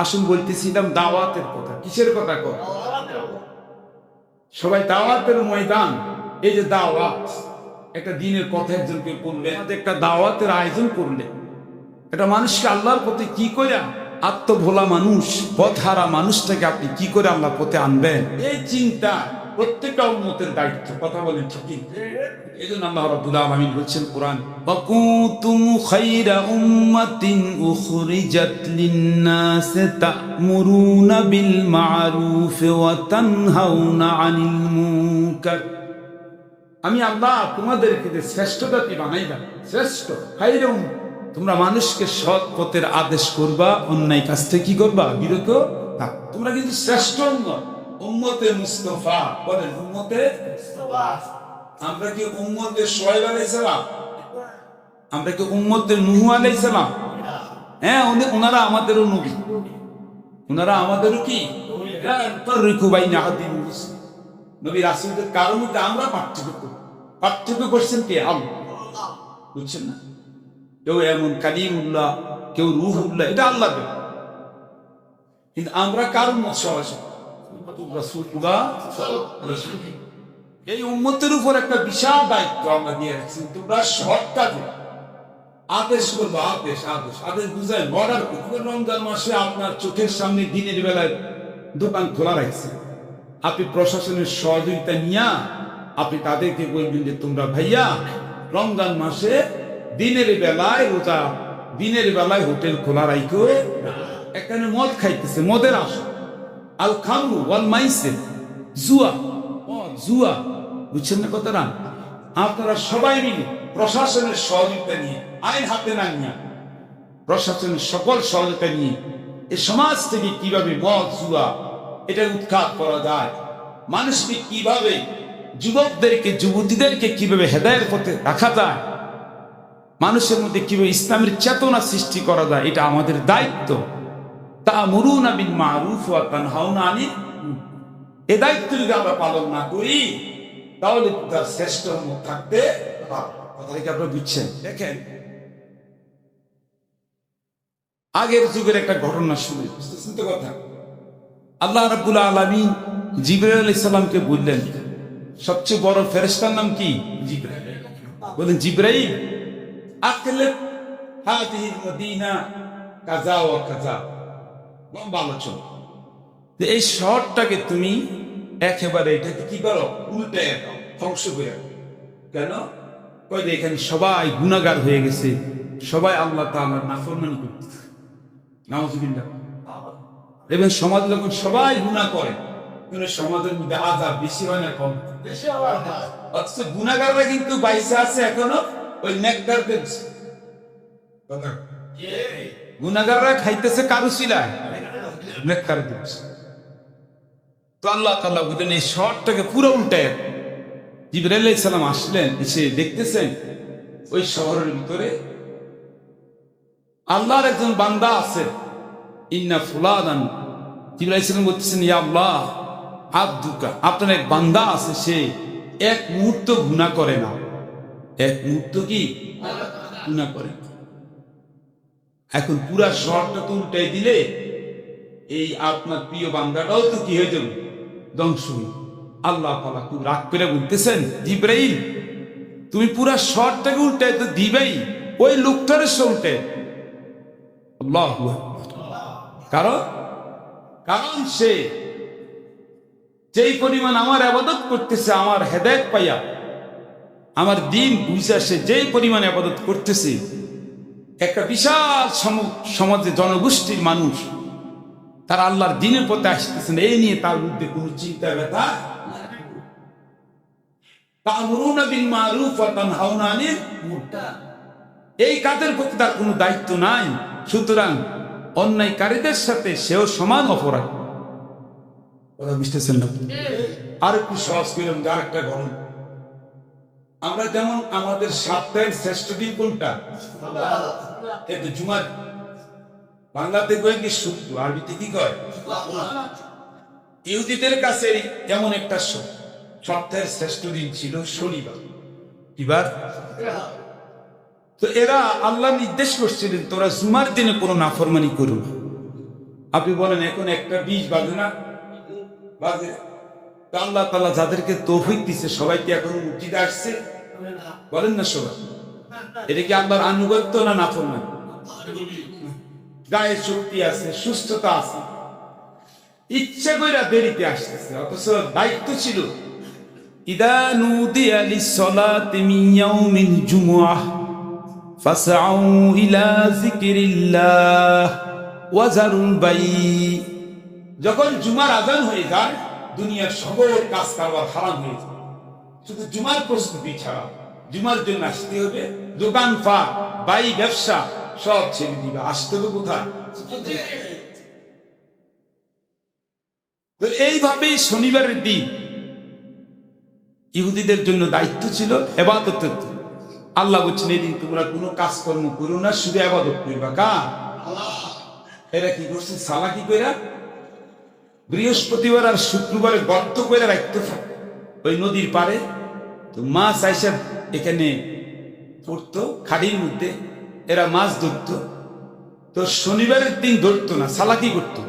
আসুন বলতেছিলাম দাওয়াতের কথা। কিসের কথা কর? সবাই দাওয়াতের ময়দান। এই যে দাওয়াত, একটা দিনের কথা একজনকে বললেন, একটা দাওয়াতের আয়োজন করলেন, একটা মানুষকে আল্লাহর পথে কি করে, আত্মভোলা মানুষ, পথহারা মানুষটাকে আপনি কি করে আল্লাহর পথে আনবেন, এই চিন্তা প্রত্যেকটা উম্মতের দায়িত্ব। কথা বলেন ঠিক? এই জন্য আল্লাহ রাব্বুল আলামিন বলছেন কোরআন, ওয়াকুতুম খায়রা উম্মাতিন উখরিজাত লিন-নাস তা'মুরুনা বিল মা'রুফ ওয়া তানহাউনা আনিল মুনকার। আমি আল্লাহ তোমাদেরকে যে শ্রেষ্ঠ জাতি বানাইলাম, শ্রেষ্ঠ খায়রা, তোমরা মানুষকে সৎ পথের আদেশ করবা, অন্যায় কাজ থেকে কি করবা, বিরত থাক। তোমরা কিন্তু শ্রেষ্ঠ উম্মত, উম্মতে মুস্তাফা। বলেন উম্মতে মুস্তাফা। আমরা কি উম্মতে শুআয়ব আলাইহিস সালাম? আমরা কি উম্মতে নূহ আলাইহিস সালাম? হ্যাঁ, ওনারা আমাদেরও নবী, ওনারা আমাদেরও কি নবী রাসূলদের কারণ আমরা পার্থক্য করছেন কে? আল্লাহ। বুঝছেন না? কেউ এমন কালিমুল্লাহ, কেউ রূহুল্লাহ, এটা আল্লাহ দেন। কিন্তু আমরা কার উম্মত? এই উম্মতের উপর একটা বিশাল দায়িত্ব আমরা নিয়ে রাখছি। তোমরা সৎ কাজে আদেশ করবো, আদেশ আদেশ আদেশ বুঝায় বর্ডার। রমজান মাসে আপনার চোখের সামনে দিনের বেলায় দোকান খোলা রাখছে, আপনি প্রশাসনের সহযোগিতা নিয়ে আপনি তাদেরকে বলবেন যে তোমরা ভাইয়া রমজান মাসে দিনের বেলায় রোজা, দিনের বেলায় হোটেল খোলা রাখো। এখানে মদ খাইতেছে, মদের আসো, আল খামরু ওয়াল মাইসির, জুয়া, জুয়া। বুঝছেন না কথাটা? আপনারা সবাই মিলে প্রশাসনের সহযোগিতা নিয়ে, আইন হাতে না নিয়ে, প্রশাসনের সকল সহযোগিতা নিয়ে এই সমাজ থেকে কিভাবে মদ জুয়া এটা উৎখাত করা যায়, মানুষকে কিভাবে, যুবকদেরকে যুবতীদেরকে কিভাবে হেদায়েতের পথে রাখা যায়, মানুষের মধ্যে কিভাবে ইসলামের চেতনা সৃষ্টি করা যায়, এটা আমাদের দায়িত্ব। তা'মুরুনা বিল মা'রুফ ওয়া তানহাউনা আনিল মুনকার। এই দায়িত্ব যদি আমরা পালন না করি তাহলে তার শ্রেষ্ঠ উম্মত থাকতে পারবে। কথাটা কি আপনারা বুঝছেন? দেখেন, আগের যুগের একটা ঘটনা শুনে বুঝতেছেন তো কথা। আল্লাহ রাব্বুল আলামিন জিবরাইল আলাইহিস সালামকে বললেন, সবচেয়ে বড় ফেরেশতার নাম কি? জিবরাইল। বলেন জিবরাইল, আকলিব হাদিহিল মদিনা কাযা ওয়া কাযা। লম্বা আলোচনা। এই শহরটাকে তুমি একেবারে এটাকে কি করো, উল্টে ধ্বংস করে। কেন? কয় যে এখানে সবাই গুনাহগার হয়ে গেছে, সবাই আল্লাহ তাআলার নাফরমানি করতেছে। নাউযুবিল্লাহ। এবং সমাজ যখন সবাই গুনাহ করে, সমাজের মধ্যে আযাব বেশি হয় না কম? বেশি হয়। অথচ গুনাহগাররা কিন্তু বাইসে আছে এখনো ওই নেককারদের। গুনাহগাররা খাইতেছে কারুসিলায়, নেককারদের। তো আল্লাহ তাআলা বলেন এই শহরটাকে পুরো উল্টে। জিবরাইল আলাইহিস সালাম আসলেন, এসে দেখতেছেন ওই শহরের ভিতরে আল্লাহর একজন বান্দা আছে, ইন্না ফুলাদান। জিবরাইল আলাইহিস সালাম বলতেছেন, ইয়া আল্লাহ আব্দুকা, আপনার এক বান্দা আছে, সে এক মুহূর্ত গুনাহ করে না। এক মুহূর্ত কি গুনাহ করে না। এখন পুরা শহরটা তো উল্টাই দিলে এই আপনার প্রিয় বান্দাটাও তো কি হয়ে যাবে, ধ্বংস হয়ে। আল্লাহ তাআলা খুব রাগ করে বলতেছেন, জিবরাইল তুমি পুরা শহরটাকে উল্টাই তো দিবেই, ওই লোকটার উল্টে। আল্লাহু আকবার। কারণ সে যেই পরিমাণ আমার ইবাদত করতেছে, আমার হেদায়েত পাইয়া, আমার দ্বীন বুঝা, সে যেই পরিমাণ ইবাদত করতেছে, একটা বিশাল সমাজে জনগোষ্ঠীর মানুষ তারা আল্লাহর দ্বীনের পথে আসতেছেন, এই নিয়ে তার মধ্যে কোনো চিন্তা ব্যথা। তা'মুরুনা বিল মা'রুফ ওয়া তানহাউনা আনিল মুনকার, এই কাজের প্রতি তার কোনো দায়িত্ব নাই। সুতরাং অন্যায়কারীদের সাথে সেও সমান অপরাধ। কথা বুঝতেছেন না? আর একটু সহজ করলাম, যার একটা গরম। আমরা যেমন আমাদের সপ্তাহের শ্রেষ্ঠ দিন কোনটা? জুমার। বাংলাতে কয় কি শুক্র, আরবিতে কি কয়? ইহুদিদের কাছে এমন একটা সপ্তাহের শ্রেষ্ঠ দিন ছিল শনিবার। কিবার? তো এরা আল্লাহ নির্দেশ করছিলেন তোরা জুমার দিনে কোনো নাফরমানি করো না। আপনি বলেন এখন 1:20 বাজে না? বাজে। তা আল্লাহ তাআলা যাদেরকে তৌফিক দিচ্ছে সবাই কি এখন মসজিদে আসছে? বলেন না সবাই। এটা কি আল্লাহর আনুগত্য না নাফরমানি? গায়ে শক্তি আছে, সুস্থতা আছে, ইচ্ছা কইরা দেরিতে আসতেছে, অথচ দায়িত্ব ছিল। ইদা নুদিয়া লিস-সালাতি মিন ইয়াউমিল জুমুআহ ফাসআউ ইলা যিকরিল্লাহ ওয়া যারুল বাই। যখন জুমার আজান হয়ে যায় দুনিয়ার সকল কাজ কারবার হারাম হয়ে যায়, শুধু জুমার প্রস্তুতি ছাড়া। জুমার জন্য আসতে হবে, দোকানপাট, বাই, ব্যবসা সব ছেড়ে দিবে। আসতে হবে কোথায়? তো এইভাবেই শনিবারের দিন ইহুদিদের জন্য দায়িত্ব ছিল ইবাদতের। আল্লাহ বলছেন এই দিন তোমরা কোনো কাজকর্ম করো না, শুধু ইবাদত করবা। কার? এরা কি করছে? সালাকি কইরা বৃহস্পতিবার আর শুক্রবারে গর্ত কইরা রাখতে থাকে ওই নদীর পাড়ে। তো মাছ আইসা এখানে পড়তো খাড়ির মধ্যে, এরা মাছ ধরতো। তো শনিবারের দিন ধরতো না, সালাকি করতো।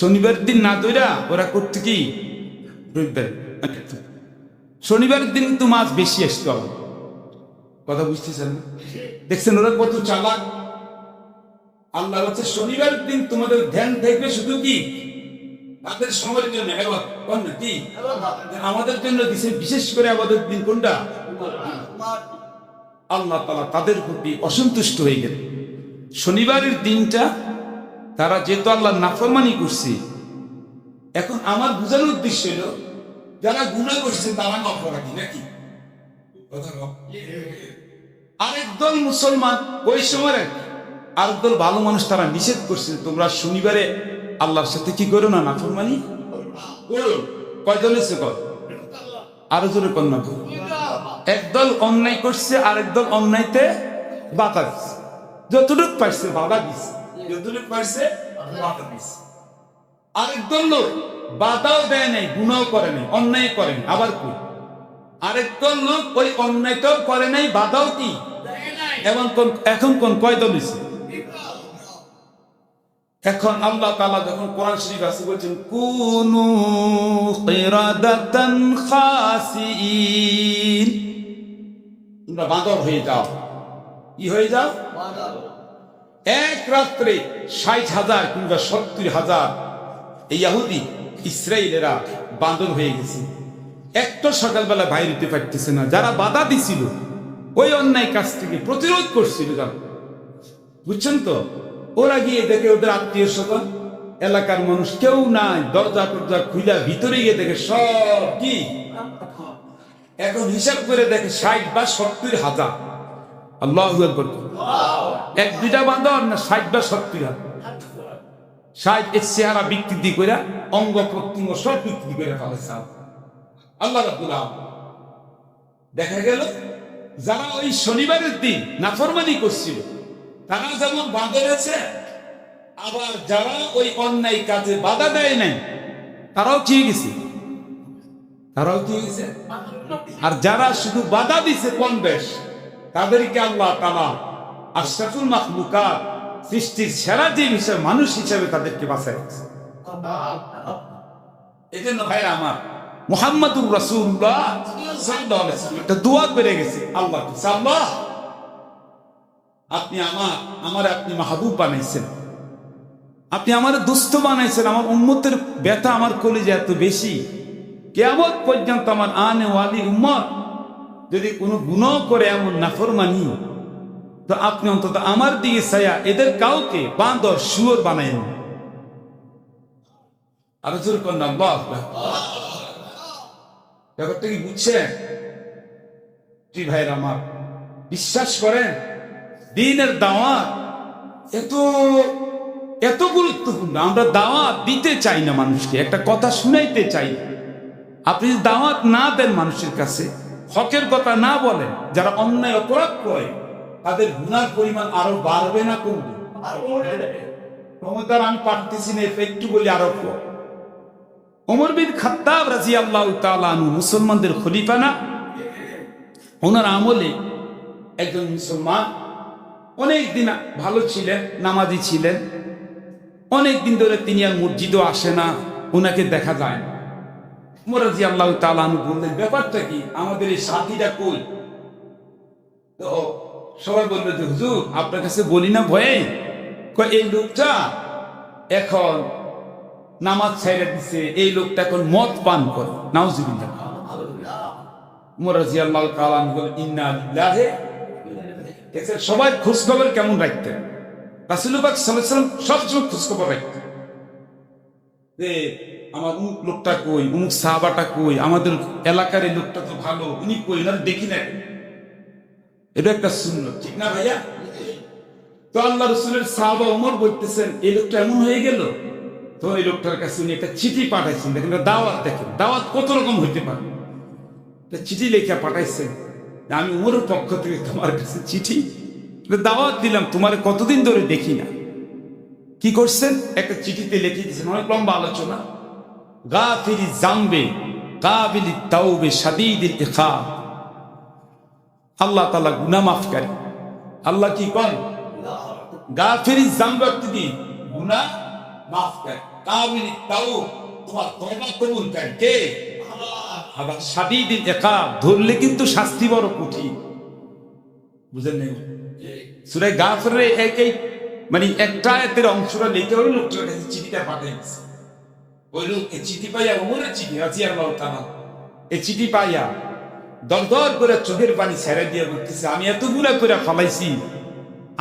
শনিবারের দিন না ধরা ওরা করতো কি রবিবার। শনিবারের দিন কিন্তু মাছ বেশি আসতো। আমার কথা বুঝতেছেন না? দেখছেন ওরা কত চালাক। আল্লাহ হচ্ছে শনিবারের দিন তোমাদের ধ্যান থাকবে শুধু কি তাদের সময়ের জন্য কি আমাদের জন্য দিছে বিশেষ করে আমাদের দিন কোনটা? আল্লাহ তাআলা তাদের প্রতি অসন্তুষ্ট হয়ে গেল। শনিবারের দিনটা তারা যেহেতু আল্লাহর নাফরমানি করছে, এখন আমার বোঝানোর উদ্দেশ্য হলো যারা গুনাহ করছে তারা অপরাধী নাকি? আরেক দল মুসলমান ওই সময় আরেক দল ভালো মানুষ, তারা নিষেধ করছে তোমরা শনিবারে আল্লাহর সাথে কি করো না, নাফরমানি করো। কয়দল এসে কর? আরো জোরে কন্যা। একদল অন্যায় করছে, আরেক দল অন্যায়তে বাধা দিচ্ছে। যতটুক পারছে বাধা দিচ্ছে, যতটুক পারছে বাধা দিচ্ছে। আরেক দল লোক বাধাও দেয় নাই, গুনাহও করে নাই, অন্যায় করে নাই, আবার কি আরেক দল লোক ওই অন্যায়টাও করে নাই, বাধাও কি এখন কোন কয় দল হইছে? এখন আল্লাহ তাআলা যখন কোরআন শরীফ আছে বলছেন কুনু কিরাদাতান খাসিইন, তোমরা বাঁদর হয়ে যাও। কি হয়ে যাও? এক রাত্রে 60,000 কিংবা 70,000 এই ইহুদি ইসরায়েলেরা বাঁদর হয়ে গেছে। একটা সকালবেলা বাইরে হতে পারতেছে না। যারা বাধা দিছিল, ওই অন্যায় কাজ থেকে প্রতিরোধ করছিল যারা, বুঝছেন তো, ওরা গিয়ে দেখে ওদের আত্মীয় স্বজন এলাকার মানুষ কেউ নাই, দরজা টরজা খুলে ভিতরে গিয়ে দেখে সব কি। এখন হিসাব করে দেখে 60 বা 70,000। আল্লাহু আকবার। এক দুইটা বাঁদর না, 60 বা 70,000। 60 এর চেহারা বিকৃতি করে, অঙ্গ প্রত্যঙ্গ সব বিকৃতি করে ফেলেছে আল্লাহ রাব্বুল আলামিন। দেখা গেল যারা ওই শনিবারের দিন নাফরমানি করছিল তারা যেমন বাঁদর আছে, আবার যারা ওই অন্যায় কাজে বাধা দেয় নাই তারাও কি গেছে? তারাও কি গেছে? আর যারা শুধু বাধা দিছে কোন দেশ, তাদেরকে আল্লাহ তাআলা আশরাফুল মাখলুকাত, সৃষ্টির সেরা জীব হিসেবে, মানুষ হিসেবে তাদেরকে বাঁচায় রাখছে। এই জন্য ভাইরা আমার, মুহাম্মাদুর রাসূলুল্লাহ সাল্লাল্লাহু আলাইহি ওয়াসাল্লাম একটা দোয়া করে গেছে আল্লাহ, আল্লাহ আপনি আমার আপনি মাহবুব বানাইছেন, আপনি আমার দোস্ত বানাইছেন। আমার উম্মতের ব্যথা আমার কলিজা এত বেশি, কিয়ামত পর্যন্ত আমার আনে ওয়ালি উম্মত যদি কোনো গুনাহ করে এমন নাফরমানি, তো আপনি অন্তত আমার দিকে ছায়া এদের কাউকে বাঁদর শুয়োর বানাইন। আর জোর করেন আল্লাহ। ব্যাপারটা কি বুঝছেন? জি ভাইরা আমার, বিশ্বাস করেন দ্বীনের দাওয়াত এত এত গুরুত্বপূর্ণ। আমরা দাওয়াত দিতে চাই না মানুষকে, একটা কথা শুনাইতে চাই। আপনি যদি দাওয়াত না দেন মানুষের কাছে, হকের কথা না বলেন, যারা অন্যায় অপরাধ করে তাদের গুনার পরিমাণ আরো বাড়বে না কমবে? ক্ষমতার আমি পারতেছি না, একটু বলি আরো। ওমর বিন খাত্তাব রাদিয়াল্লাহু তাআলা আনহু মুসলমানদের খলিফা না? ওনার আমলে একজন মুসলমান অনেক দিন ভালো ছিলেন, নামাজি ছিলেন, অনেক দিন ধরে তিনি আর মসজিদও আসে না, ওনাকে দেখা যায় না। ওমর রাদিয়াল্লাহু তাআলা আনহু বললেন, ব্যাপারটা কি, আমাদের এই সাথীটা কই? তো সবাই বললো যে হুজুর আপনার কাছে বলি না ভয়ে, এই লোকটা এখন নামাজ ছাইড়া দিছে, এই লোকটা এখন মদ পান করে। নাউজুবিল্লাহ। ওমর রাদিয়াল্লাহু তাআলা আনহু বলেন, ইন্না লিল্লাহি। সবাই খোঁজ খবর কেমন রাখতেন? রাসূল পাক সাল্লাল্লাহু আলাইহি ওয়াসাল্লাম সবসময় খোঁজ খবর রাখতেন যে আমার অমুক লোকটা কই, অমুক সাহাবাটা কই, আমাদের এলাকার এই লোকটা তো ভালো, উনি কই, না দেখি না। এটা একটা সুন্নাত, ঠিক না ভাইয়া? তো আল্লাহ রাসূলের সাহাবা ওমর বলতেছেন, এই লোকটা এমন হয়ে গেল। তো এই লোকটার কাছে উনি একটা চিঠি পাঠাইছেন। দেখেন দাওয়াত, দেখেন দাওয়াত কত রকম হইতে পারে। একটা চিঠি লেখা পাঠাইছেন, আমি ওমরের পক্ষ থেকে তোমার কাছে চিঠি দাওয়াত দিলাম, তোমার কতদিন ধরে দেখি না। কি করছেন? একটা চিঠিতে লিখে দিয়েছেন, অনেক লম্বা আলোচনা। গাফিরি জামবে কাবিলি তাওবে শাদীদিল ইকাব। আল্লাহ তাআলা গুনাহ মাফকারী। আল্লাহ কি কোন? গাফিরি জামবে কি? গুনাহ মাফকারী। কাবিলি তাওব, তোমার তওবা কবুলকারী কে? আল্লাহ। আবার শাদীদিল ইকাব, ধরলে কিন্তু শাস্তি বড় কঠিন। বুঝেন নাই? সূরা গাফিরের এই মানে একটা আয়াতের অংশটা লিখে ওই লোকটার কাছে চিঠিটা পাঠাইছে। ওই লোক এই চিঠি পাইয়া, ওমরের চিঠি রাদিয়াল্লাহু তাআলা, এই চিঠি পাইয়া দরদর করে চোখের পানি ছেড়ে দিয়ে বলতেছে, আমি এত গুনাহ করে ফলাইছি,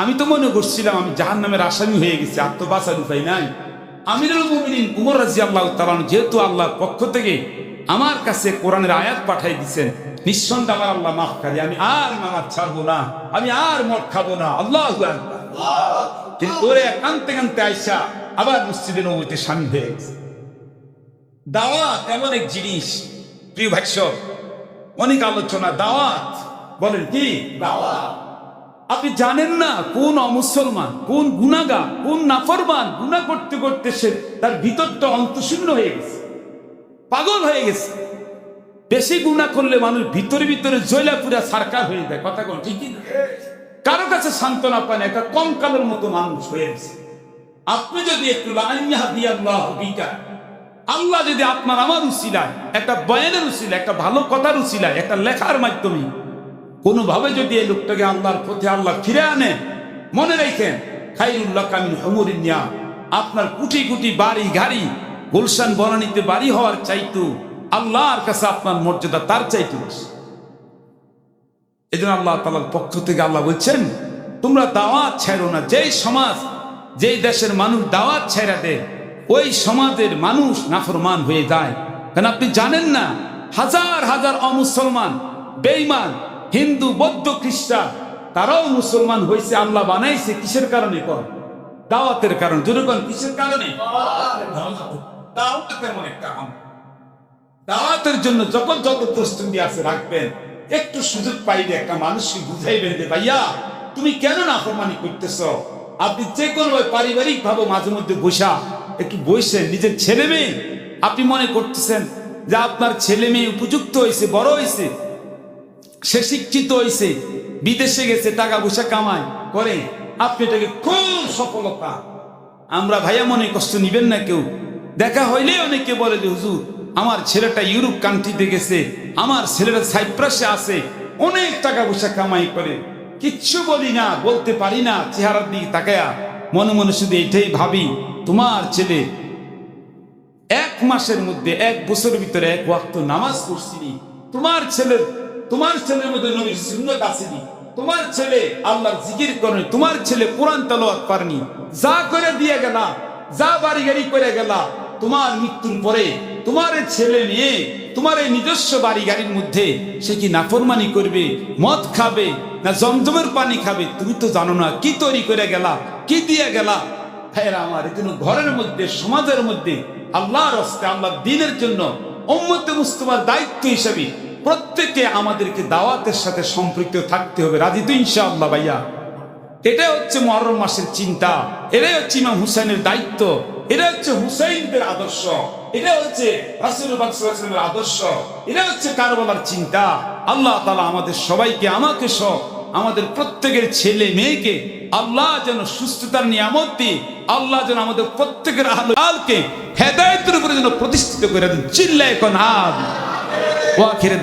আমি তো মনে করছিলাম আমি জাহান্নামের আসামি হয়ে গেছি, আর তো বাঁচার উপায় নাই। আমিরুল মুমিনিন ওমর রাদিয়াল্লাহু তাআলা যেহেতু আল্লাহর পক্ষ থেকে আমার কাছে কোরআনের আয়াত পাঠাই দিয়েছেন, নিঃসন্দেহে আমার আল্লাহ মাফকারী, আমি আর নামাজ ছাড়বো না, আমি আর মদ খাবো না। আল্লাহু আকবার। কিন্তু ওরে কানতে কানতে আইসা আবার মসজিদে নববীতে শামিল হয়ে গেছে। দাওয়াত এমন এক জিনিস, প্রিয় ভাই সব, অনেক আলোচনা। দাওয়াত বলেন কি? দাওয়াত। আপনি জানেন না কোন অমুসলমান, কোন গুনাহগার, কোন নাফরমান গুনাহ করতে করতে সে তার ভিতরটা অন্তঃশূন্য হয়ে গেছে, পাগল হয়ে গেছে। বেশি গুনাহ করলে মানুষ ভিতরে ভিতরে জ্বলা পুরা সারকার হয়ে যায়। কথা কোন ঠিক না? কারো কাছে সান্ত্বনা পায় না, একটা কঙ্কালের মতো মানুষ হয়ে গেছে। আপনি যদি একটু আল্লাহ যদি আপনার আমার উসিলায়, একটা বয়ানের উসিলায়, একটা ভালো কথার উসিলায়, একটা লেখার মাধ্যমে কোনোভাবে যদি এই লোকটাকে আল্লাহর পথে আল্লাহ ফিরে আনে, মনে রাখেন খায়রুল লাকা মিন হুমুরিন নিয়াম, আপনার কোটি কোটি বাড়ি গাড়ি গুলশান বনানীতে বাড়ি হওয়ার চাইতো আল্লাহর কাছে আপনার মর্যাদা তার চাইতো বেশি। এজন্য আল্লাহ তাআলার পক্ষ থেকে আল্লাহ বলছেন, তোমরা দাওয়াত ছাড়ো না। যেই সমাজ, যেই দেশের মানুষ দাওয়াত ছেড়ে দেয়, ওই সমাজের মানুষ নাফরমান হয়ে যায়। কারণ আপনি জানেন না, হাজার হাজার অমুসলমান, বেঈমান, হিন্দু, বৌদ্ধ, খ্রিস্টান, তারাও মুসলমান হয়েছে। আল্লাহ বানাইছে কিসের কারণে? কর দাওয়াতের কারণে। জনগণ কিসের কারণে? দাওয়াতের মনে একটা দাওয়াতের জন্য যখন যত প্রস্তুতি আছে রাখবেন। একটু সুযোগ পাইলে একটা মানুষকে বুঝাইবেন যে ভাইয়া তুমি কেন নাফরমানি করতেছ। আপনি যে কোনো পারিবারিক ভাবে মাঝে মধ্যে বসা একটু বসেন, নিজের ছেলে মেয়ে আপনি মনে করতেছেন যে আপনার ছেলে মেয়ে উপযুক্ত হয়েছে, বড় হয়েছে, সে শিক্ষিত হয়েছে, বিদেশে গেছে, টাকা পয়সা কামায় করে, আপনি এটাকে খুব সফলতা। আমরা ভাইয়া মনে কষ্ট নিবেন না কেউ। দেখা হইলে অনেকে বলে যে হুজুর আমার ছেলেটা ইউরোপ কান্ট্রিতে গেছে, আমার ছেলেটা সাইপ্রাসে আছে, অনেক টাকা পয়সা কামাই করে। কিচ্ছু বলি না, বলতে পারি না, চেহারার দিকে তাকায়া মনে মনে শুধু এটাই ভাবি, তোমার ছেলে 1 মাসের মধ্যে 1 বছরের ভিতরে 1 ওয়াক্ত নামাজ পড়ছিনি, তোমার ছেলের মধ্যে নবীর সুন্নাত আসেনি, তোমার ছেলে আল্লাহর জিকির করেনি, তোমার ছেলে কোরআন তেলাওয়াত পারেনি, যা করে দিয়ে গেলা, যা বাড়ি গাড়ি করে গেলা, তোমার মৃত্যুর পরে তোমার ছেলে মেয়ে তোমার এই নিজস্ব বাড়ি গাড়ির মধ্যে সে কি নাফরমানি করবে, মদ খাবে না জমজমের পানি খাবে? তুমি তো জানো না কি তৈরি করে গেলা, কি দিয়ে গেলা। ভাইরা আমার, এজন্য ঘরের মধ্যে, সমাজের মধ্যে আল্লাহর রাস্তে, আল্লাহর দ্বীনের জন্য উম্মতে মুসলিমার দায়িত্ব হিসেবে প্রত্যেকে আমাদেরকে দাওয়াতের সাথে সম্পৃক্ত থাকতে হবে। রাজি তো ইনশাআল্লাহ ভাইয়া? এটা হচ্ছে মুহররম মাসের চিন্তা, এটাই হচ্ছে ইমাম হুসাইনের দায়িত্ব, এটা হচ্ছে হুসাইনদের আদর্শ, এটা হচ্ছে রাসূলুল্লাহ সাল্লাল্লাহু আলাইহি ওয়াসাল্লামের আদর্শ, এটা হচ্ছে কারবালার চিন্তা। আল্লাহ তাআলা আমাদের সবাইকে, আমাকে সহ আমাদের প্রত্যেকের ছেলে মেয়েকে আল্লাহ যেন সুস্থতার নিয়ামত দিয়ে আল্লাহ যেন আমাদের প্রত্যেকের আহলকে হেদায়েতের উপরে যেন প্রতিষ্ঠিত করে দেন। চিল্লায় কোন আমিন। ওয়া আখির